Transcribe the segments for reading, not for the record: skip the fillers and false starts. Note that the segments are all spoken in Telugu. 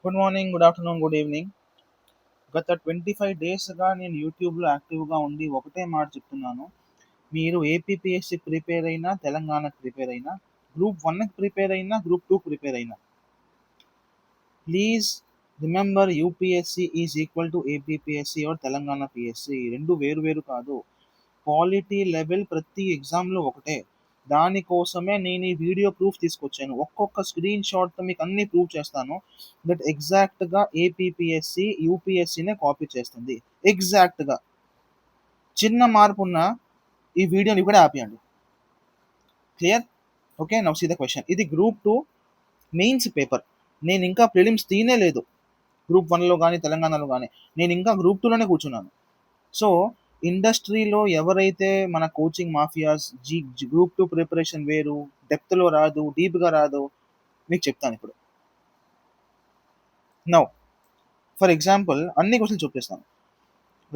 Good morning, good afternoon, good evening. గత 25 డేస్గా నేను యూట్యూబ్లో యాక్టివ్గా ఉండి ఒకటే మాట చెప్తున్నాను. మీరు ఏపీపీఎస్సీ ప్రిపేర్ అయినా, తెలంగాణకు ప్రిపేర్ అయినా, గ్రూప్ 1కి ప్రిపేర్ అయినా, గ్రూప్ 2 ప్రిపేర్ అయినా, please remember UPSC is equal to APPSC or Telangana PSC. రెండు వేరు వేరు కాదు. క్వాలిటీ లెవెల్ ప్రతి ఎగ్జామ్లో ఒకటే. దానికోసమే నేను ఈ వీడియో ప్రూఫ్ తీసుకొచ్చాను. ఒక్కొక్క స్క్రీన్ షాట్తో మీకు అన్ని ప్రూవ్ చేస్తాను. దట్ ఎగ్జాక్ట్గా ఏపీపీఎస్సి యూపీఎస్సీనే కాపీ చేస్తుంది. ఎగ్జాక్ట్గా చిన్న మార్పు ఉన్న ఈ వీడియోని కూడా ఆపేయండి. Clear? Okay, now see the question. ఇది గ్రూప్ 2 మెయిన్స్ పేపర్. నేను ఇంకా ప్రిలిమ్స్ తీనే లేదు. గ్రూప్ 1లో కానీ తెలంగాణలో కానీ నేను ఇంకా గ్రూప్ 2లోనే కూర్చున్నాను. సో ఇండస్ట్రీలో ఎవరైతే మన కోచింగ్ మాఫియాస్ గ్రూప్ 2 ప్రిపరేషన్ వేరు, డెప్త్లో రాదు, డీప్గా రాదు, మీకు చెప్తాను ఇప్పుడు. నౌ ఫర్ ఎగ్జాంపుల్ అన్ని క్వశ్చన్ చూపిస్తాను.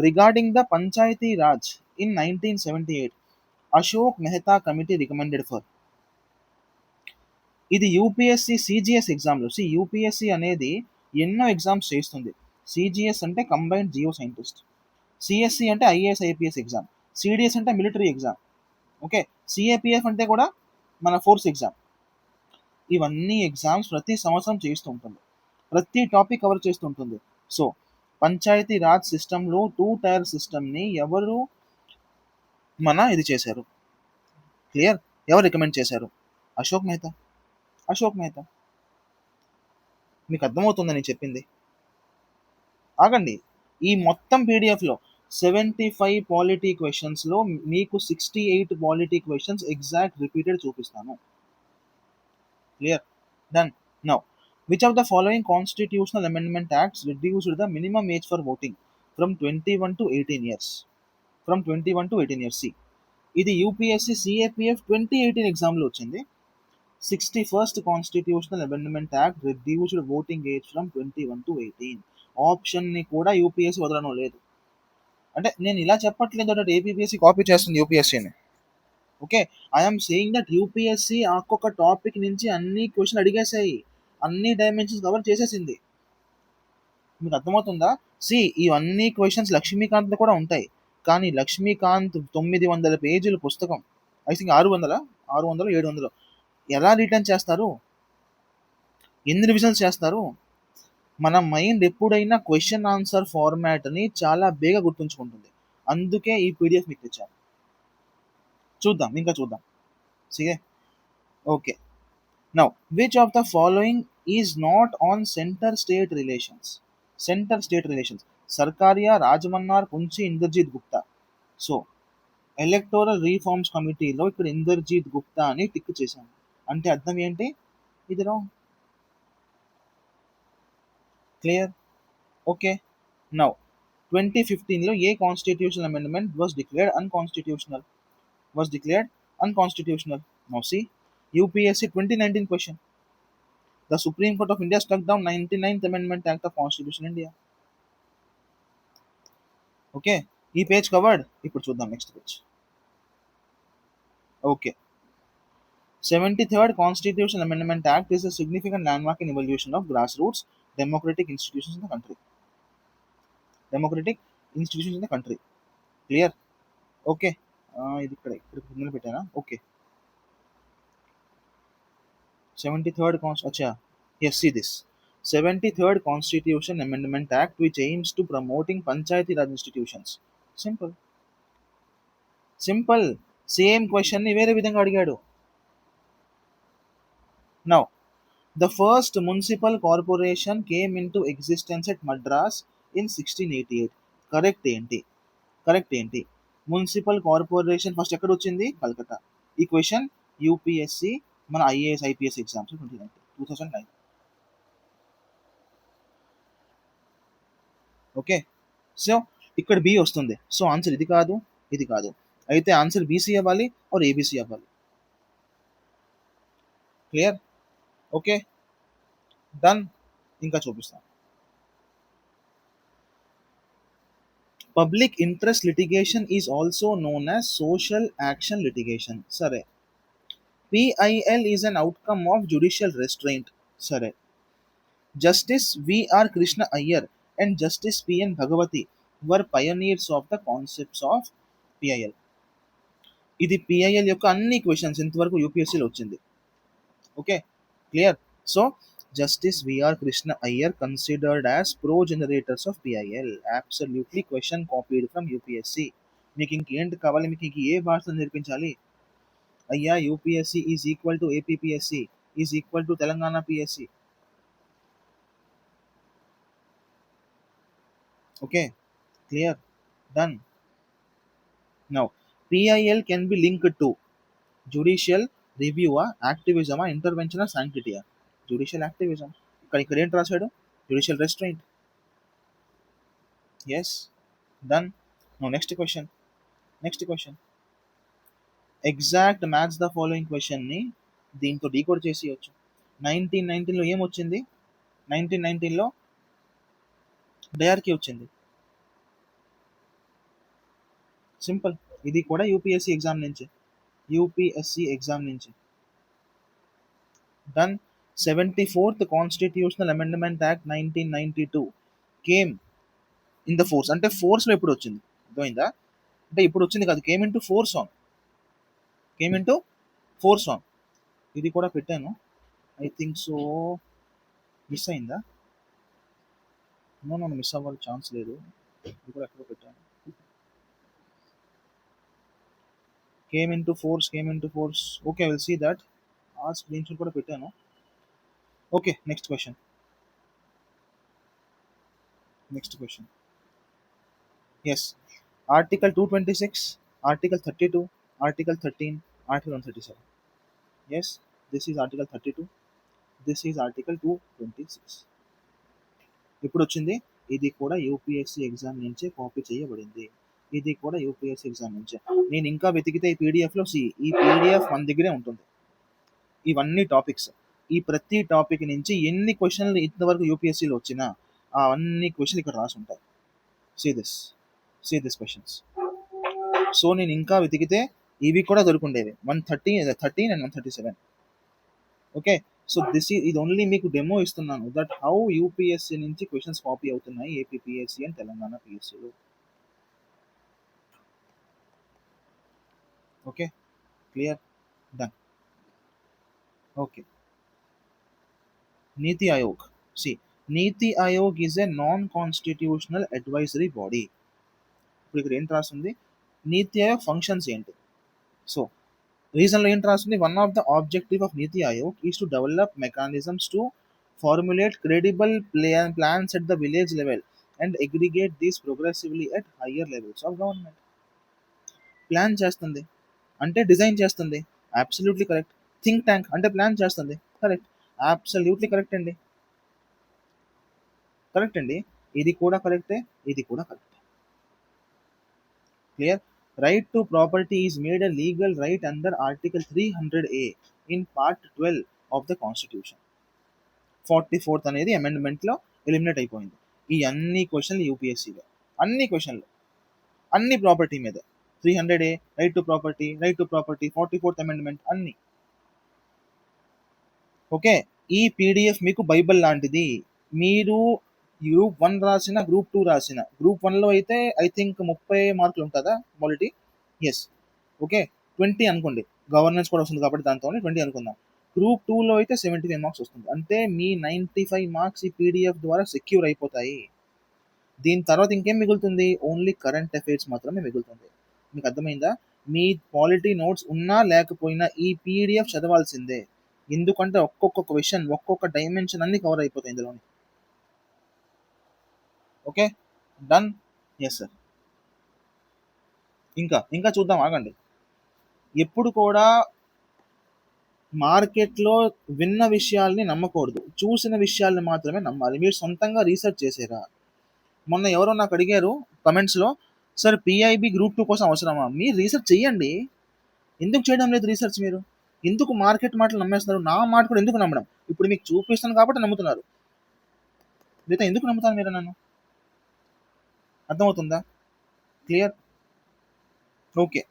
Regarding the panchayati raj in 1978, Ashok Mehta committee recommended for. ఇది యూపీఎస్సి సిజిఎస్ ఎగ్జామ్లో. యూపీఎస్సి అనేది ఎన్నో ఎగ్జామ్స్ చేస్తుంది. సిజిఎస్ అంటే కంబైన్డ్ జియో సైంటిస్ట్, సిఎస్సి అంటే ఐఏఎస్ ఐపీఎస్ ఎగ్జామ్, సిడిఎస్ అంటే మిలిటరీ ఎగ్జామ్, ఓకే, సిఏపిఎఫ్ అంటే కూడా మన ఫోర్స్ ఎగ్జామ్. ఇవన్నీ ఎగ్జామ్స్ ప్రతి సంవత్సరం చేస్తూ ఉంటుంది. ప్రతి టాపిక్ కవర్ చేస్తూ ఉంటుంది. సో పంచాయతీ రాజ్ సిస్టంలో 2 టైర్ సిస్టమ్ని ఎవరు ఇది చేశారు? క్లియర్? ఎవరు రికమెండ్ చేశారు? అశోక్ మెహతా. అశోక్ మెహతా. మీకు అర్థమవుతుందని నేను చెప్పింది? ఆగండి. ఈ మొత్తం పీడిఎఫ్లో 75 పాలిటీ క్వశ్చన్స్లో మీకు 68 పాలిటీ క్వశ్చన్స్ ఎగ్జాక్ట్ రిపీటెడ్ చూపిస్తాను. Clear? Done. Now which of the following constitutional amendment acts reduced the minimum age for voting from 21 to 18 years? From 21 to 18 years. See, ఇది యూపీఎస్సీ సిఏపిఎఫ్ 2018 ఎగ్జామ్లో వచ్చింది. 61st constitutional amendment act reduced voting age from 21 to 18. ఆప్షన్ని కూడా యూపీఎస్సీ వదలడం లేదు. అంటే నేను ఇలా చెప్పట్లేదు దట్ ఏపీపీఎస్సీ కాపీ చేస్తుంది యూపీఎస్సీని. Okay, I'm saying that UPSC ఒక్కొక్క టాపిక్ నుంచి అన్ని క్వశ్చన్ అడిగేసాయి, అన్ని డైమెన్షన్స్ కవర్ చేసేసింది. మీకు అర్థమవుతుందా? ఇవన్నీ క్వశ్చన్స్ లక్ష్మీకాంత్ కూడా ఉంటాయి, కానీ లక్ష్మీకాంత్ 900 పేజీల పుస్తకం, ఐ థింక్ 600 700 ఎలా రిటర్న్ చేస్తారు? ఎన్ని రివిజన్స్ చేస్తారు? మన మైండ్ ఎప్పుడైనా క్వశ్చన్ ఆన్సర్ ఫార్మాట్ని చాలా బేగా గుర్తుంచుకుంటుంది. అందుకే ఈ పీడిఎఫ్ మీకు తెచ్చాను. చూద్దాం, ఇంకా చూద్దాం. సరే, okay. Now which of the following is not on centre state relations? Centre state relations. Sarkaria, Rajamannar, Punchhi, Inderjit Gupta. So electoral reforms కమిటీలో ఇక్కడ ఇందర్జీత్ గుప్తా అని టిక్ చేశాను. అంటే అర్థం ఏంటి? ఇది రాంగ్. క్లియర్? ఓకే. నౌ 2015లో ఏ constitutional amendment was declared unconstitutional? Now see, UPSC 2019 question. The Supreme Court of India struck down 99th Amendment Act of Constitution India. Okay, ఈ పేజ్ కవర్డ్. ఇప్పుడు చూద్దాం next page. Okay, 73rd Constitutional Amendment Act is a significant landmark in evolution of grassroots democratic institutions in the country. Clear? Okay, ఇది ఇక్కడ ముందు పెట్టానా? Okay, 73rd yes, see this 73rd Constitution Amendment Act, which aims to promoting Panchayati Raj institutions. Simple. Same question ni వేరే విధంగా అడిగాడు. Now, the first municipal corporation came into existence at Madras in 1688. Correct ఏంటి? మున్సిపల్ కార్పొరేషన్ ఫస్ట్ ఎక్కడ వచ్చింది? కల్కత్తా. ఈ క్వశ్చన్ యూపీఎస్సి మన IAS IPS exams 2009. Okay, so ఇక్కడ బి వస్తుంది. సో ఆన్సర్ ఇది కాదు, ఇది కాదు. అయితే ఆన్సర్ బీసీ అవ్వాలి ఆర్ ఏబీసీ అవ్వాలి. క్లియర్? Okay, done. ఇంకా చూపిస్తాను. Public interest litigation is also known as social action litigation. సరే. PIL is an outcome of judicial restraint. సరే. Justice V.R. Krishna Iyer and Justice P.N. Bhagavati were pioneers of the concepts of PIL. ఇది పిఐఎల్ యొక్క అన్ని క్వశ్చన్స్ ఇంతవరకు యూపీఎస్సీలో వచ్చింది. Okay, clear. So justice VR Krishna Iyer considered as pro generators of PIL. Absolutely question copied from UPSC. మీకు ఇంకేంటి కావాలి, మీకు ఇంక ఏ భాషలో నేర్పించాలి? అయ్యా UPSC is equal to APPSC is equal to Telangana PSC. Okay, clear, done. Now PIL can be linked to judicial రివ్యూవా, యాక్టివిజమా, ఇంటర్వెన్షనా, శాంక్టిటీయా? Judicial activism. ఇక్కడ ఏంటి రాశాడు? Judicial restraint. Yes, done. No next question. Exact match the following క్వశ్చన్ని దీంతో డీకోడ్ చేసేయచ్చు. 1919లో ఏమొచ్చింది? 1919లో డయార్కీ వచ్చింది. సింపుల్. ఇది కూడా యూపీఎస్సీ ఎగ్జామ్ నుంచి. Done. 74th constitutional amendment act 1992 came in the force. అంటే ఫోర్స్లో ఎప్పుడు వచ్చింది? అర్థమైందా? అంటే ఇప్పుడు వచ్చింది కాదు, కేమ్ ఇంటూ ఫోర్స్ ఆన్. ఇది కూడా పెట్టాను, ఐ థింక్ సో. మిస్ అయిందా? నన్ను మిస్ అవ్వాలి ఛాన్స్ లేదు. ఇది కూడా ఎక్కడో పెట్టాను. Came into force. Okay, I will see that. ఆ స్క్రీన్ షాట్ కూడా పెట్టాను. Okay, next question. Yes, article 226, article 32, article 13, article 137. Yes, this is article 32, this is article 226. ఇప్పుడు వచ్చింది. ఇది కూడా యూపీఎస్సీ ఎగ్జామ్ నుంచే కాపీ చేయబడింది. నేను ఇంకా వెతికితే ఈ పీడిఎఫ్లో ఈ పీడిఎఫ్ మన దగ్గరే ఉంటుంది. ఇవన్నీ టాపిక్స్. ఈ ప్రతి టాపిక్ నుంచి ఎన్ని క్వశ్చన్లు ఇంతవరకు యూపీఎస్సీలో వచ్చినా ఆ అన్ని క్వశ్చన్లు ఇక్కడ రాసి ఉంటాయి. See this questions. సో నేను ఇంకా వెతికితే ఇవి కూడా దొరుకుండేవి. 113 అండ్ 137. ఓకే, సో ఇది ఓన్లీ మీకు డెమో ఇస్తున్నాను దట్ హౌ యూపీఎస్సీ నుంచి క్వశ్చన్స్ కాపీ అవుతున్నాయి ఏపీపీఎస్సీ అండ్ తెలంగాణ పిఎస్సీలో. Okay, clear, done. Okay, NITI Aayog. NITI Aayog is a non constitutional advisory body. ఇప్పుడు ఇక్కడ ఏంటి రాస్తుంది? నీతి ఆయోగ్ ఫంక్షన్స్ ఏంటి? సో రీజన్లో ఏంటి రాస్తుంది? One of the objective of NITI Aayog is to develop mechanisms to formulate credible plans at the village level and aggregate these progressively at higher levels of government. Plan చేస్తుంది అంటే డిజైన్ చేస్తుంది. Absolutely correct. థింక్ ట్యాంక్ అంటే ప్లాన్ చేస్తుంది. కరెక్ట్, అబ్సల్యూట్లీ కరెక్ట్ అండి. ఇది కూడా కరెక్టే. Clear. Right to property is made a legal right under article 300A in part 12 of the constitution. 44th అనేది అమెండ్మెంట్లో ఎలిమినేట్ అయిపోయింది. ఈ అన్ని క్వశ్చన్లు యూపీఎస్సీలో, అన్ని ప్రాపర్టీ మీద. 300A, right to property, 44th amendment అన్ని. ఓకే, ఈ పీడిఎఫ్ మీకు బైబిల్ లాంటిది. మీరు గ్రూప్ 1 రాసిన, గ్రూప్ 2 రాసిన, గ్రూప్ 1లో అయితే ఐ థింక్ 30 మార్కులు ఉంటుందా క్వాలిటీ? ఎస్. ఓకే, 20 అనుకోండి, గవర్నెన్స్ కూడా వస్తుంది కాబట్టి దాంతో 20 అనుకుందాం. గ్రూప్ 2లో అయితే 75 మార్క్స్ వస్తుంది. అంటే మీ 95 మార్క్స్ ఈ పీడిఎఫ్ ద్వారా సెక్యూర్ అయిపోతాయి. దీని తర్వాత ఇంకేం మిగులుతుంది? ఓన్లీ కరెంట్ అఫైర్స్ మాత్రమే మిగులుతుంది. మీకు అర్థమైందా? మీ పాలిటీ నోట్స్ ఉన్నా లేకపోయినా ఈ పీడిఎఫ్ చదవాల్సిందే. ఎందుకంటే ఒక్కొక్క క్వశ్చన్, ఒక్కొక్క డైమెన్షన్ అన్ని కవర్ అయిపోతాయి ఇందులోని. Okay, done. Yes sir. ఇంకా చూద్దాం, ఆగండి. ఎప్పుడు కూడా మార్కెట్లో విన్న విషయాల్ని నమ్మకూడదు, చూసిన విషయాల్ని మాత్రమే నమ్మాలి. మీరు సొంతంగా రీసెర్చ్ చేసారా? మొన్న ఎవరో నాకు అడిగారు కమెంట్స్లో, సార్ పిఐబి గ్రూప్ 2 కోసం అవసరమా? మీరు రీసెర్చ్ చెయ్యండి. ఎందుకు చేయడం లేదు రీసెర్చ్? మీరు ఎందుకు మార్కెట్ మాటలు నమ్మేస్తున్నారు? నా మాట కూడా ఎందుకు నమ్మడం? ఇప్పుడు మీకు చూపిస్తాను కాబట్టి నమ్ముతున్నారు, లేదా ఎందుకు నమ్ముతాను మీరు నన్ను? అర్థమవుతుందా? Clear. Okay,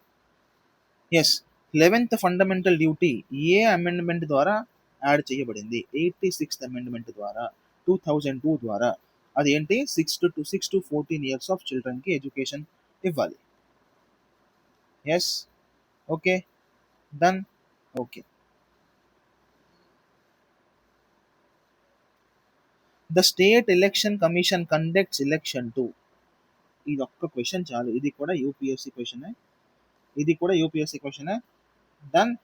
yes. 11th fundamental duty ఏ అమెండ్మెంట్ ద్వారా యాడ్ చేయబడింది? 86th అమెండ్మెంట్ ద్వారా. 2002 ద్వారా. అదేంటి 6 to 14 years ఆఫ్ చిల్డ్రన్కి ఎడ్యుకేషన్ ఇవ్వాలి. Yes, okay, done, okay. The state election commission conducts election to. ఇది ఒక్క క్వశ్చన్ చాలు, ఇది కూడా యూపీఎస్సీ క్వశ్చనే, ఇది కూడా యూపీఎస్సీ క్వశ్చనే. Done.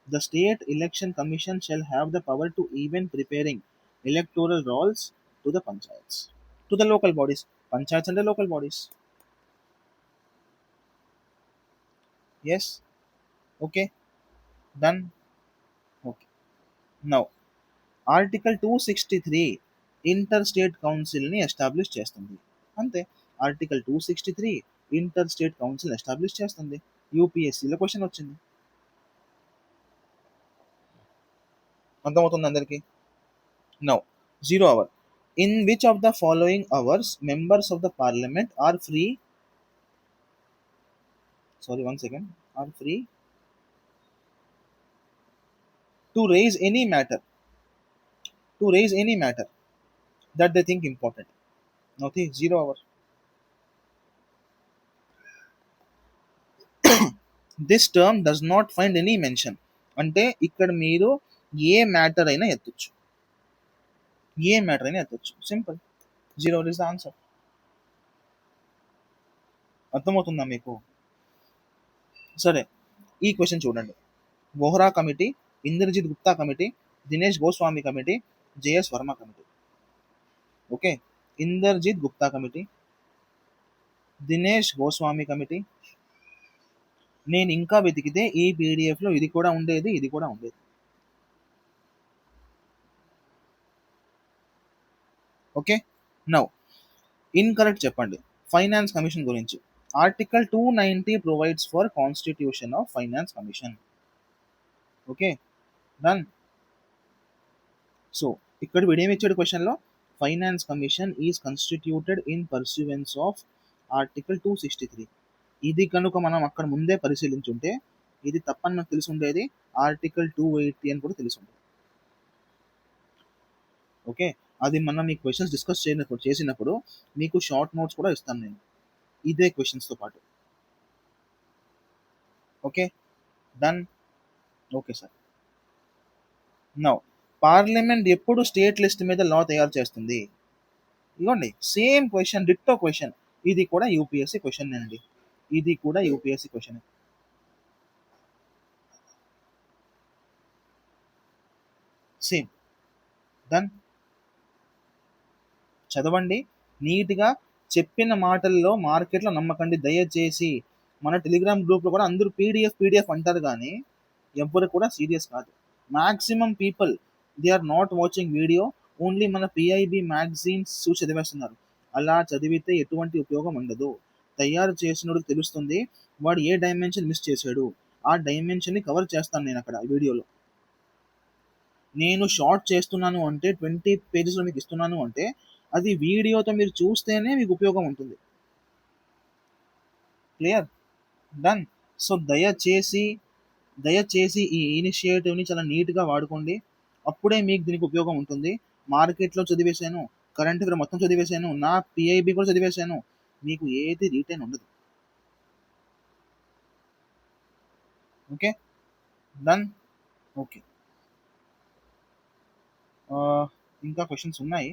The state election commission shall have the power to even preparing electoral rolls to the panchayats, to the local bodies. Panchayats and the local bodies. Yes, okay, done, okay. Now, Article 263 inter state కౌన్సిల్ని ఎస్టాబ్లిష్ చేస్తుంది. అంతే, article 263 inter state council establish చేస్తుంది. యూపీఎస్సీలో క్వశ్చన్ వచ్చింది. అర్థమవుతుంది అందరికీ? Now, 0 hour. In which of the following hours members of the parliament are free? Sorry, one second. Are free to raise any matter. To raise any matter that they think important. Okay, 0 hour. This term does not find any mention. అంటే ఇక్కడ మీరు ఏ మ్యాటర్ అయినా ఎత్తొచ్చు, ఏ మ్యాటర్ అయినా ఎత్తొచ్చు. సింపుల్. 0 is the answer. అర్థమవుతుందా మీకు? సరే, ఈ క్వశ్చన్ చూడండి. Vohra committee, Indrajit Gupta committee, Dinesh Goswami committee, JS Verma committee. Okay, Inderjit Gupta committee, Dinesh Goswami committee. నేను ఇంకా వెతికితే ఈ పీడిఎఫ్లో ఇది కూడా ఉండేది, ఇది కూడా ఉండేది. ఓకే, నౌ ఇన్కరెక్ట్ చెప్పండి ఫైనాన్స్ కమిషన్ గురించి. Article 290 provides for constitution of finance commission. Okay, done. So ఇక్కడ వీడేమి ఇచ్చాడు క్వశ్చన్లో? Finance commission is constituted in pursuance of article 263. ఇది కనుక మనం అక్కడ ముందే పరిశీలించుంటే ఇది తప్పని నాకు తెలిసి ఉండేది, ఆర్టికల్ 280 అని కూడా తెలిసి ఉండేది. ఓకే, అది మనం మీ క్వశ్చన్స్ డిస్కస్ చేసినప్పుడు మీకు షార్ట్ నోట్స్ కూడా ఇస్తాను నేను, ఇదే క్వశ్చన్స్తో పాటు. Okay, done, okay sir. Now, parliament ఎప్పుడు స్టేట్ లిస్ట్ మీద లా తయారు చేస్తుంది? ఇవ్వండి, సేమ్ క్వశ్చన్, డిట్టో క్వశ్చన్. ఇది కూడా యూపీఎస్సీ క్వశ్చన్ అండి, ఇది కూడా యూపీఎస్సీ క్వశ్చన్. Same, done. చదవండి నీట్గా, చెప్పిన మాటల్లో మార్కెట్లో నమ్మకండి దయచేసి. మన టెలిగ్రామ్ గ్రూప్లో కూడా అందరూ పీడిఎఫ్ అంటారు, కానీ ఎవ్వరు కూడా సీరియస్ కాదు. Maximum people they are not watching video, only మన పిఐబి మ్యాగజైన్స్ చూసి చదివేస్తున్నారు. అలా చదివితే ఎటువంటి ఉపయోగం ఉండదు. తయారు చేసినోడికి తెలుస్తుంది వాడు ఏ డైమెన్షన్ మిస్ చేశాడు, ఆ డైమెన్షన్ని కవర్ చేస్తాను నేను అక్కడ వీడియోలో. నేను షార్ట్ చేస్తున్నాను అంటే 20 పేజెస్లో మీకు ఇస్తున్నాను అంటే అది వీడియోతో మీరు చూస్తేనే మీకు ఉపయోగం ఉంటుంది. Clear, done. సో దయచేసి ఈ ఇనిషియేటివ్ని చాలా నీట్గా వాడుకోండి, అప్పుడే మీకు దీనికి ఉపయోగం ఉంటుంది. మార్కెట్లో చదివేశాను, కరెంట్ అఫైర్ మొత్తం చదివేశాను, నా పిఐబి కూడా చదివేశాను, మీకు ఏది రీటైన్ ఉండదు. Okay, done, okay. ఇంకా క్వశ్చన్స్ ఉన్నాయి,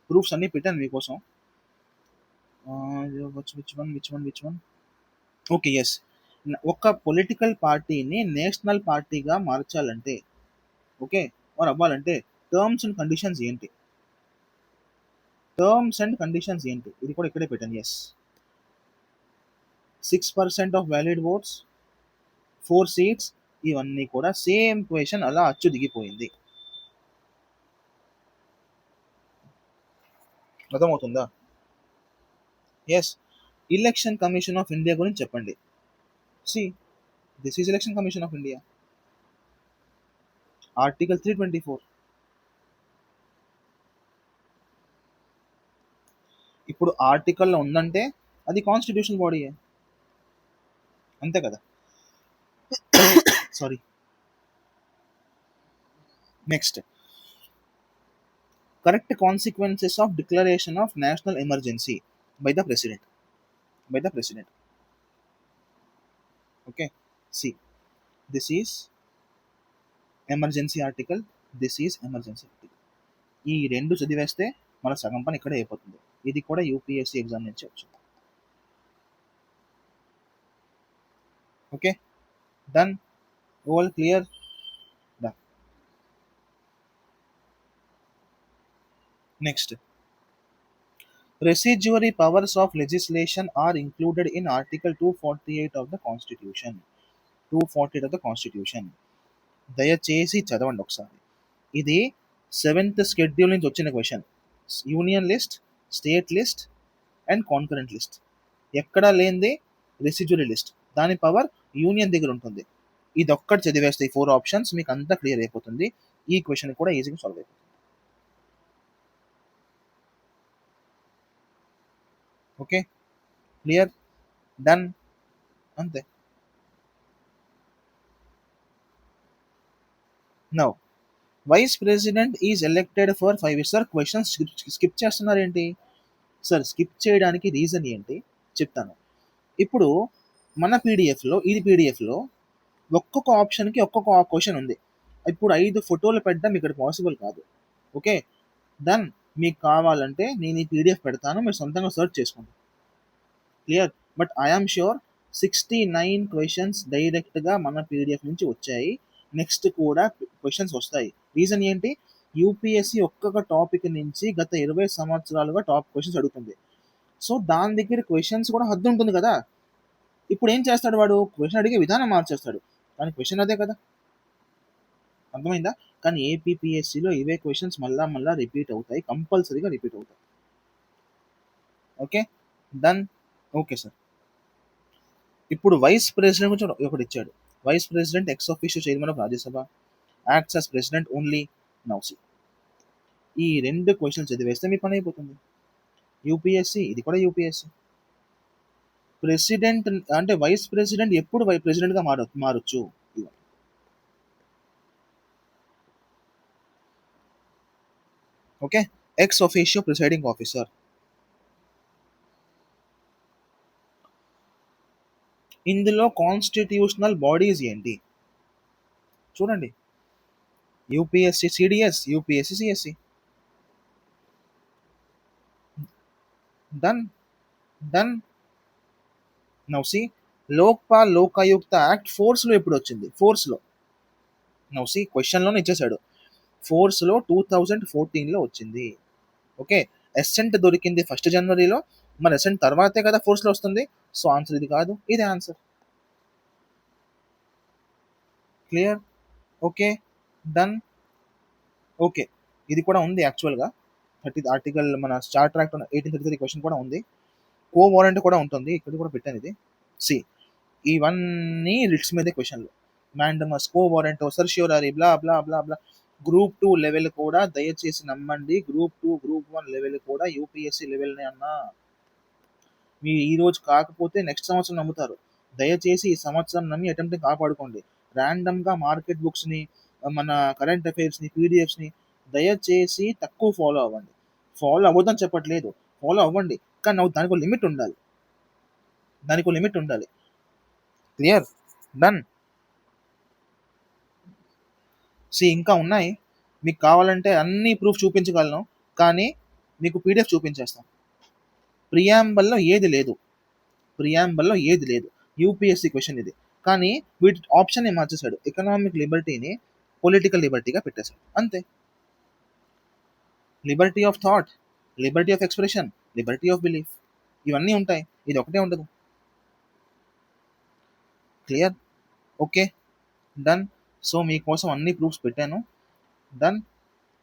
ప్రూఫ్స్ అన్నీ పెట్టాను మీకోసం. Which one. Okay, yes. ఒక పొలిటికల్ పార్టీని నేషనల్ పార్టీగా మార్చాలంటే, ఓకే, మరి అవ్వాలంటే టర్మ్స్ అండ్ కండిషన్స్ ఏంటి? టర్మ్స్ అండ్ కండిషన్స్ ఏంటి? ఇది కూడా ఇక్కడే పెట్టాను. Yes, 6% of valid votes, 4 seats, ఇవన్నీ కూడా సేమ్ క్వశ్చన్ అలా అచ్చు దిగిపోయింది. అర్థమవుతుందా? Yes, election commission of India గురించి చెప్పండి. See, this is election commission of India. Article 324. ఇప్పుడు ఆర్టికల్లో ఉందంటే అది కాన్స్టిట్యూషన్ బాడీయే, అంతే కదా? Sorry. Next, correct consequences of declaration of national emergency by the president. By the president. Okay, see this is emergency article, this is emergency article. ఈ రెండు చదివేస్తే మన సగం పని ఇక్కడే అయిపోతుంది. ఇది కూడా యూపీఎస్సీ ఎగ్జామ్ నుంచి వచ్చింది. Okay, done, all clear, done. Next, residuary powers of legislation are included in Article 248 of the Constitution. 248 of the Constitution. దయచేసి చదవండి ఒకసారి. ఇది 7th షెడ్యూల్ నుంచి వచ్చిన question. Union list, state list and concurrent list. ఎక్కడా లేనిది రెసిడ్యూరీ లిస్ట్. దాని పవర్ యూనియన్ దగ్గర ఉంటుంది. ఇది ఒక్కటి చదివేస్తే ఈ 4 ఆప్షన్స్ మీకు అంతా క్లియర్ అయిపోతుంది. ఈ క్వశ్చన్ కూడా ఈజీగా సాల్వ్ అయిపోతుంది. ఓకే, క్లియర్, డన్, అంతే. Now vice president is elected for 5 years. Sir question skip చేస్తున్నారు ఏంటి సార్? స్కిప్ చేయడానికి రీజన్ ఏంటి చెప్తాను. ఇప్పుడు మన పీడిఎఫ్లో, ఇది పీడిఎఫ్లో ఒక్కొక్క ఆప్షన్కి ఒక్కొక్క క్వశ్చన్ ఉంది. ఇప్పుడు 5 ఫోటోలు పెట్టడం ఇక్కడ పాసిబుల్ కాదు. ఓకే, దెన్ మీకు కావాలంటే నేను ఈ పీడిఎఫ్ పెడతాను, మీరు సొంతంగా సెర్చ్ చేసుకోండి. Clear, but I'm sure 69 questions డైరెక్ట్గా మన పీడిఎఫ్ నుంచి వచ్చాయి. నెక్స్ట్ కూడా క్వశ్చన్స్ వస్తాయి. రీజన్ ఏంటి? యూపీఎస్సీ ఒక్కొక్క టాపిక్ నుంచి గత 20 సంవత్సరాలుగా టాప్ క్వశ్చన్స్ అడుగుతుంది. సో దాని దగ్గర క్వశ్చన్స్ కూడా హద్దు ఉంటుంది కదా. ఇప్పుడు ఏం చేస్తాడు వాడు? క్వశ్చన్ అడిగే విధానం మార్చేస్తాడు, కానీ క్వశ్చన్ అదే కదా. అర్థమైందా? కానీ ఏపీపీఎస్సీలో ఇవే క్వశ్చన్స్ మళ్ళా మళ్ళా రిపీట్ అవుతాయి, కంపల్సరీగా రిపీట్ అవుతాయి. Okay, done. ఓకే సార్, ఇప్పుడు వైస్ ప్రెసిడెంట్ గురించి ఒకటి ఇచ్చాడు. Vice president ex officio chairman of Rajya Sabha, acts as president only. Now see ఈ 2 క్వశ్చన్స్ చదివేస్తే మీ పని అయిపోతుంది. యూపీఎస్సీ, ఇది కూడా యూపీఎస్సీ. ప్రెసిడెంట్ అంటే వైస్ ప్రెసిడెంట్ ఎప్పుడు ప్రెసిడెంట్గా మారొచ్చు? Okay, ex officio presiding officer. ఇందులో కాన్స్టిట్యూషనల్ బాడీస్ ఏంటి చూడండి. UPSC CDS, UPSC CSC. Done, done. Now see Lokpal Lokayukta act ఫోర్స్లో ఎప్పుడు వచ్చింది? ఫోర్స్లో నౌసి క్వశ్చన్లోనే ఇచ్చేసాడు. ఫోర్స్లో 2014లో వచ్చింది. ఓకే, ఎసెంట్ దొరికింది 1 జనవరిలో. మరి ఎసెంట్ తర్వాతే కదా ఫోర్స్లో వస్తుంది. సో ఆన్సర్ ఇది కాదు, ఇదే answer. Clear, okay, done. Okay, ఇది కూడా ఉంది యాక్చువల్గా 30 ఆర్టికల్ మన చార్టర్ యాక్ట్ 1833 క్వశ్చన్ కూడా ఉంది. కో వారెంట్ కూడా ఉంటుంది, ఇక్కడ కూడా పెట్టాను ఇది. సి ఇవన్నీ రిట్స్ మీదే క్వశ్చన్లు. మ్యాండమస్, కో వారెంట్, సర్ష్యూరరీ, బ్లా బ్లా బ్లా బ్లా. గ్రూప్ 2 లెవెల్ కూడా దయచేసి నమ్మండి, గ్రూప్ 2 గ్రూప్ 1 లెవెల్ కూడా యూపీఎస్సీ లెవెల్నే అన్నా. మీరు ఈ రోజు కాకపోతే నెక్స్ట్ సంవత్సరం నమ్ముతారు. దయచేసి ఈ సంవత్సరం నమ్మి అటెంప్ట్ని కాపాడుకోండి. ర్యాండమ్గా మార్కెట్ బుక్స్ని, మన కరెంట్ అఫైర్స్ని, పీడిఎఫ్స్ని దయచేసి తక్కువ ఫాలో అవ్వండి. ఫాలో అవ్వద్దని చెప్పట్లేదు, ఫాలో అవ్వండి, కానీ దానికి ఒక లిమిట్ ఉండాలి. దానికి ఒక లిమిట్ ఉండాలి. Clear, done. సి ఇంకా ఉన్నాయి, మీకు కావాలంటే అన్ని ప్రూఫ్ చూపించగలను, కానీ మీకు పీడిఎఫ్ చూపించేస్తాం. ప్రియాంబల్లో ఏది లేదు, ప్రియాంబల్లో ఏది లేదు. యూపీఎస్సీ క్వశ్చన్ ఇది, కానీ వీటి ఆప్షన్ మార్చేశాడు. ఎకనామిక్ లిబర్టీని పొలిటికల్ లిబర్టీగా పెట్టేశాడు, అంతే. Liberty of thought, Liberty of expression, Liberty of belief, ఇవన్నీ ఉంటాయి, ఇది ఒకటే ఉండదు. Clear, okay, done. సో మీకోసం అన్ని ప్రూఫ్స్ పెట్టాను, done.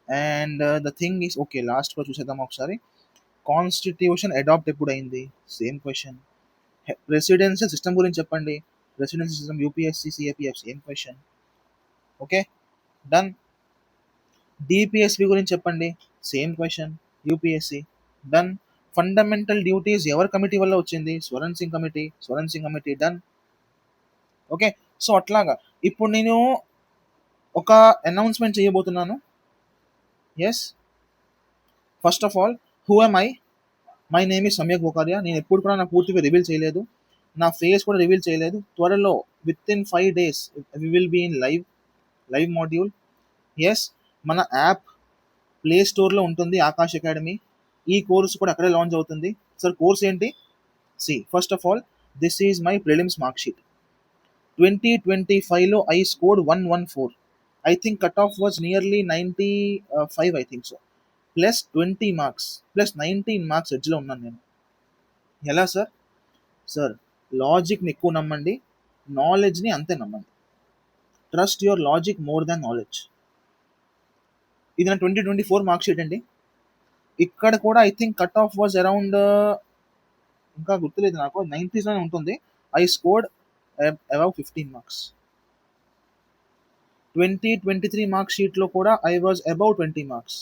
And the thing is okay, లాస్ట్గా చూసేద్దాం ఒకసారి. కాన్స్టిట్యూషన్ అడాప్ట్ ఎప్పుడు అయింది? Same question. ప్రెసిడెన్షియల్ సిస్టమ్ గురించి చెప్పండి. Presidential system UPSC CAPF, same question. Okay, done. DPSP గురించి చెప్పండి, same question, UPSC, done. Fundamental duties ఎవరి కమిటీ వల్ల వచ్చింది? Swaran Singh committee, Swaran Singh committee, done. Okay, so అట్లాగా ఇప్పుడు నేను ఒక అనౌన్స్మెంట్ చేయబోతున్నాను. Yes, first of all, who am I? My name is Samyak Bokaria. నేను ఎప్పుడు కూడా నా పూర్తిగా రివీల్ చేయలేదు, నా ఫేస్ కూడా రివీల్ చేయలేదు. త్వరలో within 5 days we will be in live module. Yes, మన యాప్ ప్లే స్టోర్లో ఉంటుంది, ఆకాష్ అకాడమీ. ఈ కోర్స్ కూడా అక్కడే లాంచ్ అవుతుంది. సార్ కోర్స్ ఏంటి? See, first of all, this is my prelims mark sheet. 2025లో I scored 114. I think cut off was nearly 95, I think so. Plus 20 marks, plus 19 marks ఎడ్జ్లో ఉన్నాను నేను. ఎలా సార్? సార్, లాజిక్ని ఎక్కువ నమ్మండి, నాలెడ్జ్ని అంతే నమ్మండి. Trust your logic more than knowledge. ఇది నా 2024 మార్క్ షీట్ అండి. ఇక్కడ కూడా I think cut off was around, ఇంకా గుర్తులేదు నాకు, 90s ఉంటుంది. I scored above 15 marks. 2023 mark షీట్లో కూడా I was above 20 marks.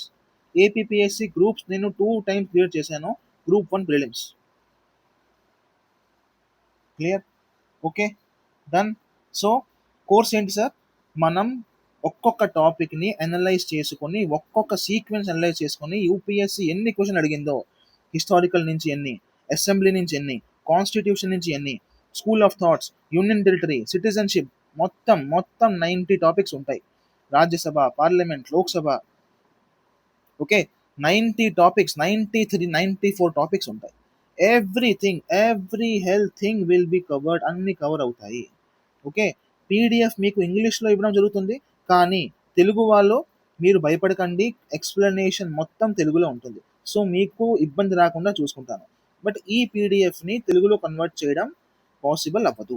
APPSC groups నేను 2 times క్లియర్ చేశాను, group 1 prelims. Clear? Okay, done. So course ఏంటి సార్? మనం ఒక్కొక్క టాపిక్ని అనలైజ్ చేసుకొని, ఒక్కొక్క సీక్వెన్స్ అనలైజ్ చేసుకొని, యూపీఎస్సి ఎన్ని క్వశ్చన్ అడిగిందో, హిస్టారికల్ నుంచి ఎన్ని, అసెంబ్లీ నుంచి ఎన్ని, కాన్స్టిట్యూషన్ నుంచి ఎన్ని, school of thoughts, union territory, citizenship, మొత్తం 90 టాపిక్స్ ఉంటాయి. Rajya Sabha, parliament, Lok Sabha. Okay, 90 topics, 94 topics ఉంటాయి. Everything, every health thing will be covered, అన్ని కవర్ అవుతాయి. ఓకే, పీడిఎఫ్ మీకు ఇంగ్లీష్లో ఇవ్వడం జరుగుతుంది, కానీ తెలుగు వాళ్ళు మీరు భయపడకండి, ఎక్స్ప్లెనేషన్ మొత్తం తెలుగులో ఉంటుంది. సో మీకు ఇబ్బంది రాకుండా చూసుకుంటాను. బట్ ఈ పీడిఎఫ్ని తెలుగులో కన్వర్ట్ చేయడం పాసిబుల్ అవ్వదు.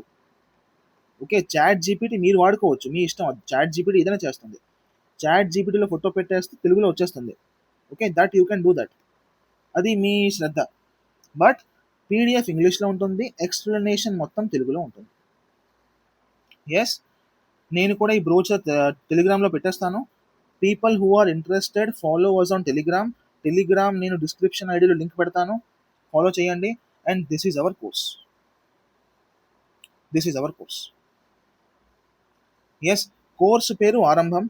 ఓకే, చాట్ జీపీటీ మీరు వాడుకోవచ్చు, మీ ఇష్టం. అది చాట్ జీపీటీ ఏదైనా చేస్తుంది. చాట్ జీపీటీలో ఫోటో పెట్టేస్తే తెలుగులో వచ్చేస్తుంది. Okay, that you can do that, అది మీ శ్రద్ధ. బట్ పీడిఎఫ్ ఇంగ్లీష్లో ఉంటుంది, ఎక్స్ప్లెనేషన్ మొత్తం తెలుగులో ఉంటుంది. ఎస్, నేను కూడా ఈ బ్రోచర్ టెలిగ్రామ్లో పెట్టేస్తాను. People who are interested, follow us on Telegram నేను డిస్క్రిప్షన్ ఐడిలో లింక్ పెడతాను, ఫాలో చేయండి. And this is our course. Yes, course పేరు Aarambham.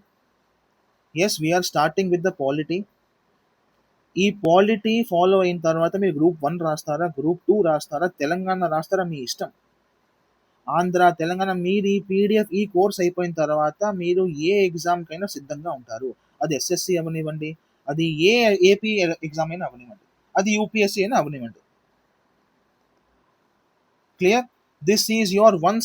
Yes, we're starting with the polity. ఈ పాలిటీ ఫాలో అయిన తర్వాత మీరు గ్రూప్ 1 రాస్తారా, గ్రూప్ 2 రాస్తారా, తెలంగాణ రాస్తారా, మీ ఇష్టం. ఆంధ్ర, తెలంగాణ, మీరు ఈ పీడిఎఫ్, ఈ కోర్స్ అయిపోయిన తర్వాత మీరు ఏ ఎగ్జామ్కైనా సిద్ధంగా ఉంటారు. అది ఎస్ఎస్సి అవనివ్వండి, అది ఏపీ ఎగ్జామ్ అయినా అవనివ్వండి, అది యూపీఎస్సీ అయినా అవనివ్వండి. Clear? This is your one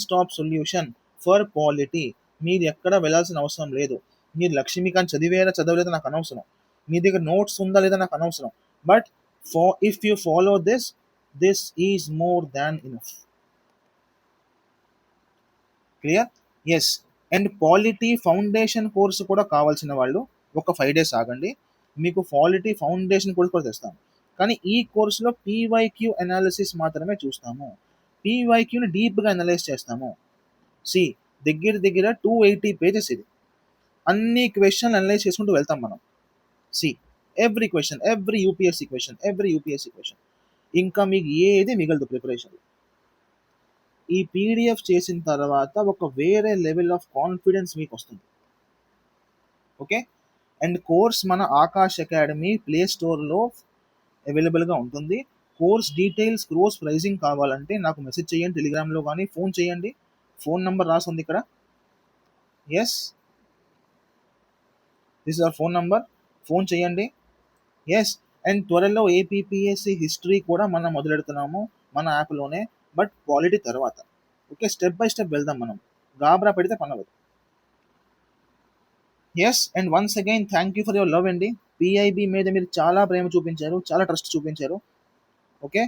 stop solution for polity. మీరు ఎక్కడ వెళ్ళాల్సిన అవసరం లేదు. మీరు లక్ష్మీకాంత్ చదివేలా చదవలేదా నాకు అనవసరం, మీ దగ్గర నోట్స్ ఉందా లేదా నాకు అనవసరం. But if you follow this is more than enough. Clear? Yes, and polity foundation course కూడా కావాల్సిన వాళ్ళు ఒక 5 days ఆగండి, మీకు పాలిటీ ఫౌండేషన్ కోర్స్ కూడా తెస్తాను. కానీ ఈ కోర్సులో పీవైక్యూ అనాలిసిస్ మాత్రమే చూస్తాము. పీవైక్యూని డీప్గా అనలైజ్ చేస్తాము. సి, దగ్గర 280 pages ఇది. అన్ని క్వశ్చన్ అనలైజ్ చేసుకుంటూ వెళ్తాం మనం. See, every question, every UPSC question. ఇంకా మీకు ఏది మిగలదు ప్రిపరేషన్. ఈ పీడిఎఫ్ చేసిన తర్వాత ఒక వేరే లెవెల్ ఆఫ్ కాన్ఫిడెన్స్ మీకు వస్తుంది. ఓకే, అండ్ కోర్స్ మన ఆకాష్ అకాడమీ ప్లే స్టోర్లో అవైలబుల్గా ఉంటుంది. కోర్స్ డీటెయిల్స్, కోర్స్ ప్రైజింగ్ కావాలంటే నాకు మెసేజ్ చేయండి, టెలిగ్రామ్లో కానీ ఫోన్ చేయండి. ఫోన్ నెంబర్ రాసింది ఇక్కడ. Yes, this is our phone number, phone చేయండి. ఎస్, అండ్ త్వరలో ఏపీపీఎస్సీ హిస్టరీ కూడా మనం మొదలెడుతున్నాము మన యాప్లోనే, బట్ క్వాలిటీ తర్వాత. ఓకే, స్టెప్ బై స్టెప్ వెళ్దాం మనం, గాబరా పెడితే పనవదు. Yes, and once again thank you for your love అండి. పిఐబి మీద మీరు చాలా ప్రేమ చూపించారు, చాలా ట్రస్ట్ చూపించారు. Okay,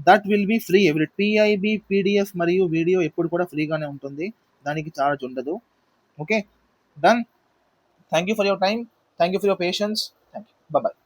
that will be free. PIB PDF మరియు వీడియో ఎప్పుడు కూడా ఫ్రీగానే ఉంటుంది, దానికి చార్జ్ ఉండదు. Okay, done. Thank you for your time, thank you for your patience. Thank you, bye.